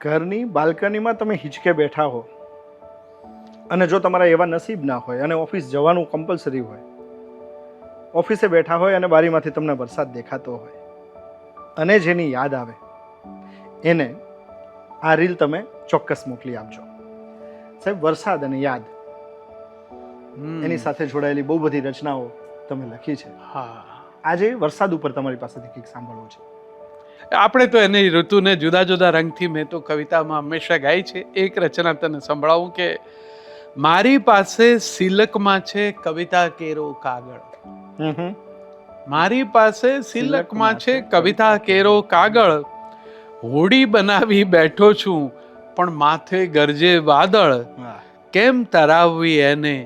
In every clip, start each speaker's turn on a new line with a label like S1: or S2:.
S1: ઘરની બાલ્કનીમાં તમે હિંચકે બેઠા હો અને જો તમારા એવા નસીબ ના હોય અને ઓફિસ જવાનું કમ્પલસરી હોય, ઓફિસે બેઠા હોય અને બારીમાંથી તમને વરસાદ દેખાતો હોય અને જેની યાદ આવે એને આ રીલ તમે ચોક્કસ મોકલી આપજો. સાહેબ, વરસાદ અને યાદ એની સાથે જોડાયેલી બહુ બધી રચનાઓ તમે લખી છે.
S2: હા,
S1: આજે વરસાદ ઉપર તમારી પાસેથી કંઈક સાંભળવું છે.
S2: આપણે તો એની ઋતુને જુદા જુદા રંગથી મેં તો કવિતામાં હંમેશા ગાઈ છે. એક રચના તને સંભળાવું કે મારી પાસે સિલકમાં છે કવિતા કેરો કાગળ. મારી પાસે સિલકમાં છે કવિતા કેરો કાગળ, હોડી બનાવી બેઠો છું પણ માથે ગરજે વાદળ, કેમ તરાવવી એને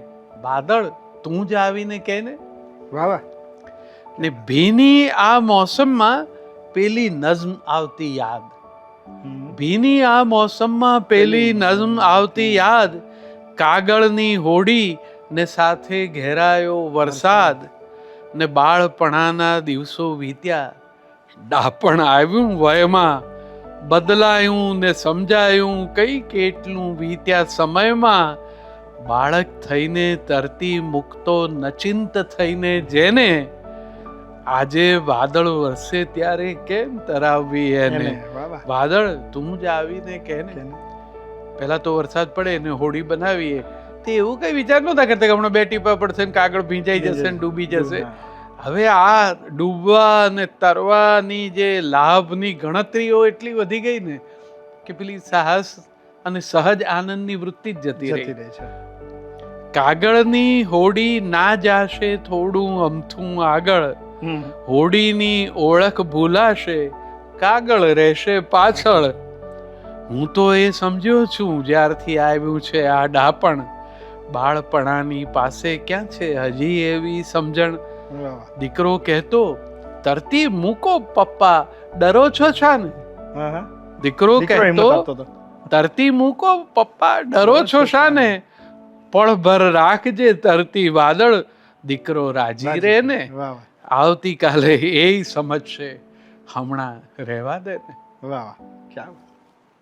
S2: વાદળ તું જ આવીને કેને.
S1: વાહ વાહ.
S2: ને ભીની આ મોસમમાં પેલી નઝમ આવતી યાદ, ભીની આ મોસમમાં પેલી નઝમ આવતી યાદ, કાગળની હોડી ને સાથે ઘેરાયો વરસાદ, ને બાળપણાના દિવસો વીત્યા, ડાપણ આવ્યું વયમાં, બદલાયું ને સમજાયું કઈ કેટલું વીત્યા સમયમાં, બાળક થઈને તરતી મુકતો નચિંત થઈને જેને, આજે વાદળ વરસે ત્યારે કેમ તરાવવી એને વાદળ તું જ આવીને કેને. પહેલા તો વરસાદ પડે ને હોડી બનાવીએ તે એવું કઈ વિચાર નહોતા કરતા કે હમણાં 2 ટીપા પડશે ને કાગળ ભીંજાઈ જશે ને ડૂબી જશે. હવે આ ડૂબવા અને તરવાની જે લાભની ગણતરીઓ એટલી વધી ગઈ ને કે પેલી સાહસ અને સહજ આનંદની વૃત્તિ જ જતી રહી છે. કાગળની હોડી ના જાશે થોડું અમથું આગળ, હોડીની ઓળખ ભૂલાશે કાગળ રહેશે પાછળ, હું તો એ સમજ્યો છું જ્યારથી આવ્યું છે આ ડાપણ, બાળપણાની પાસે ક્યાં છે હજી એવી સમજણ. દીકરો કહેતો તરતી મૂકો પપ્પા ડરો છો શાને, દીકરો કહેતો તરતી મૂકો પપ્પા ડરો છો શાને, પળભર રાખજે તરતી વાદળ દીકરો રાજી રે ને, આવતીકાલે એ સમજશે હમણાં રહેવા દે ને.
S1: વાહ વાહ, ક્યાં